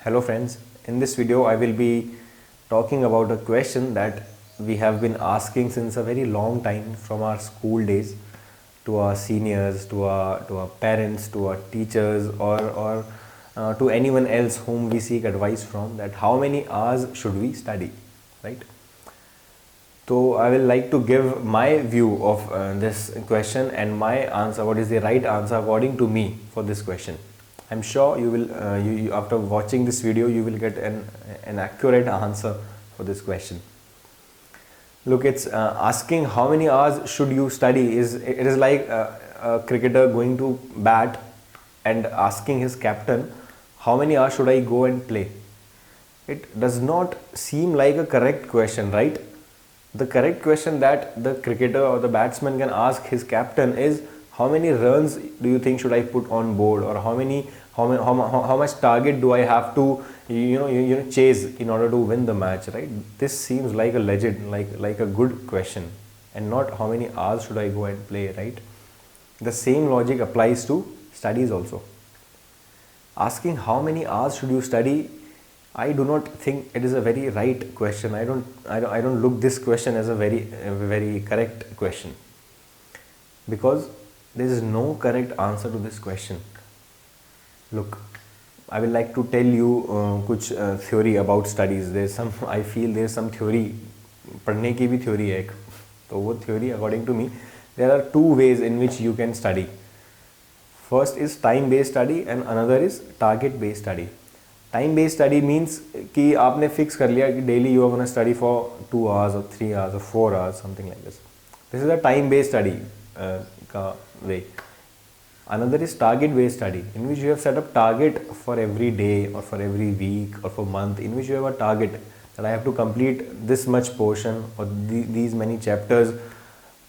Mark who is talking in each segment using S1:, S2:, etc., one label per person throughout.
S1: Hello friends, in this video I will be talking about a question that we have been asking since a very long time, from our school days to our seniors, to our parents, to our teachers, or to anyone else whom we seek advice from, that how many hours should we study, right? So I will like to give my view of this question and my answer, what is the right answer according to me for this question. I'm sure you will, after watching this video, you will get an accurate answer for this question. Look, it's asking how many hours should you study. It is like a cricketer going to bat and asking his captain, how many hours should I go and play? It does not seem like a correct question, right? The correct question that the cricketer or the batsman can ask his captain is, how many runs do you think should I put on board, or how much target do I have to chase in order to win the match, right? This seems like a legit, like a good question, and not how many hours should I go and play, right? The same logic applies to studies also. Asking how many hours should you study, I do not think it is a very right question. I don't look this question as a very correct question, because there is no correct answer to this question. Look, I will like to tell you कुछ theory about studies. I feel there is some theory, पढ़ने की भी theory है एक. तो वो theory, according to me, there are two ways in which you can study. First is time based study and another is target based study. Time based study means कि आपने fix कर लिया कि daily you are going to study for 2 hours or 3 hours or 4 hours, something like this. This is a time based study का way. Another is target based study, in which you have set up target for every day or for every week or for month, in which you have a target that I have to complete this much portion or these many chapters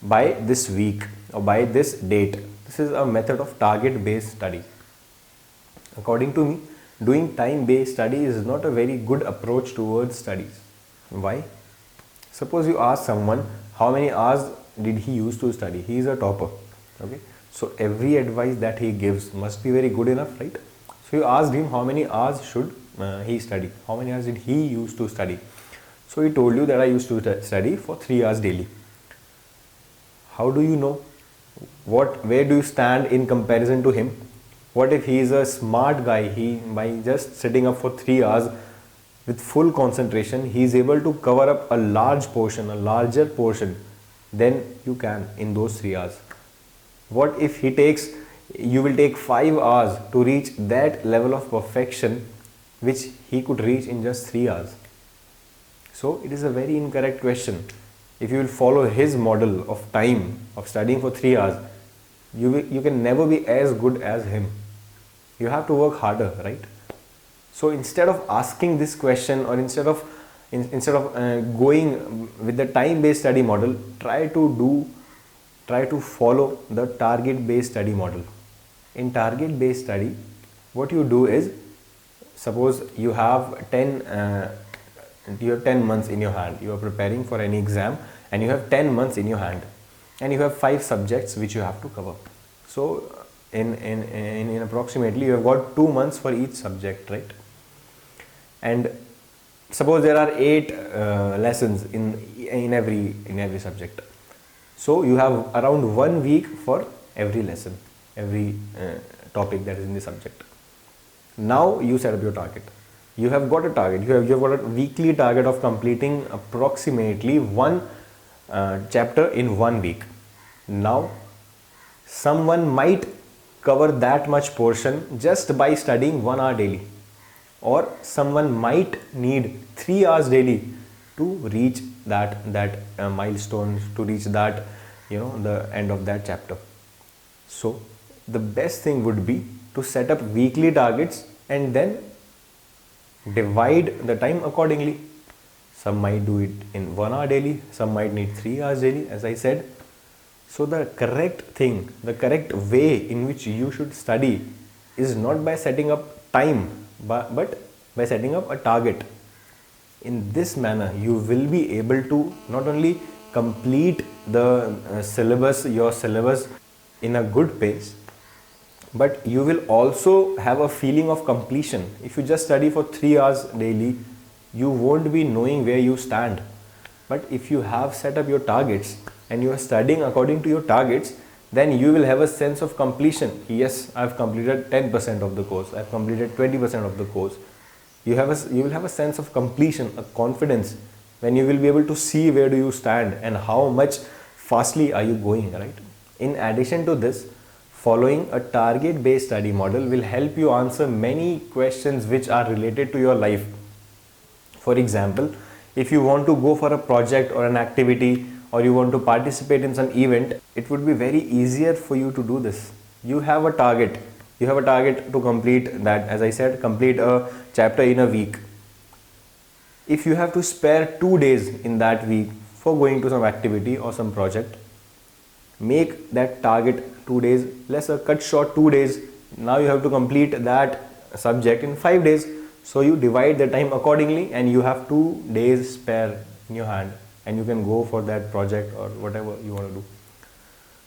S1: by this week or by this date. This is a method of target based study. According to me, doing time based study is not a very good approach towards studies. Why? Suppose you ask someone how many hours did he used to study. He is a topper, okay? So every advice that he gives must be very good enough, right? So you asked him how many hours should he study, how many hours did he used to study. So he told you that I used to study for 3 hours daily. How do you know? Where do you stand in comparison to him? What if he is a smart guy? By just sitting up for 3 hours with full concentration, he is able to cover up a large portion, a larger portion than you can in those 3 hours. What if you will take 5 hours to reach that level of perfection which he could reach in just 3 hours? So it is a very incorrect question. If you will follow his model of time of studying for 3 hours, you can never be as good as him. You have to work harder, right? So instead of asking this question, or instead of going with the time based study model, try to follow the target based study model. In target based study, what you do is, suppose you have 10 months in your hand. You are preparing for any exam and you have 10 months in your hand, and you have 5 subjects which you have to cover. So in approximately you have got 2 months for each subject, right? And suppose there are 8 lessons in every subject. So you have around 1 week for every lesson, every topic that is in the subject. Now you set up your target. You have got a target. You have got a weekly target of completing approximately 1 chapter in 1 week. Now someone might cover that much portion just by studying 1 hour daily, or someone might need 3 hours daily to reach that milestone, to reach that the end of that chapter. So the best thing would be to set up weekly targets and then divide the time accordingly. Some might do it in 1 hour daily, some might need 3 hours daily, as I said. So the correct thing, the correct way in which you should study is not by setting up time, but by setting up a target. In this manner, you will be able to not only complete the your syllabus in a good pace, but you will also have a feeling of completion. If you just study for 3 hours daily, you won't be knowing where you stand. But if you have set up your targets and you are studying according to your targets, then you will have a sense of completion. Yes, I've completed 10% of the course, I've completed 20% of the course. You will have a sense of completion, a confidence, when you will be able to see where do you stand and how much fastly are you going, right? In addition to this, following a target based study model will help you answer many questions which are related to your life. For example, if you want to go for a project or an activity, or you want to participate in some event, it would be very easier for you to do this. You have a target. You have a target to complete that, as I said, complete a chapter in a week. If you have to spare 2 days in that week for going to some activity or some project, make that target 2 days lesser, cut short 2 days. Now you have to complete that subject in 5 days. So you divide the time accordingly and you have 2 days spare in your hand and you can go for that project or whatever you want to do.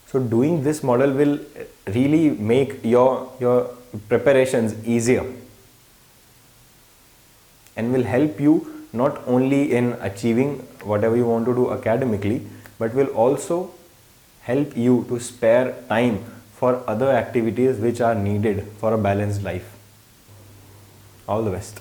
S1: So doing this model will really make your preparations easier and will help you not only in achieving whatever you want to do academically, but will also help you to spare time for other activities which are needed for a balanced life. All the best.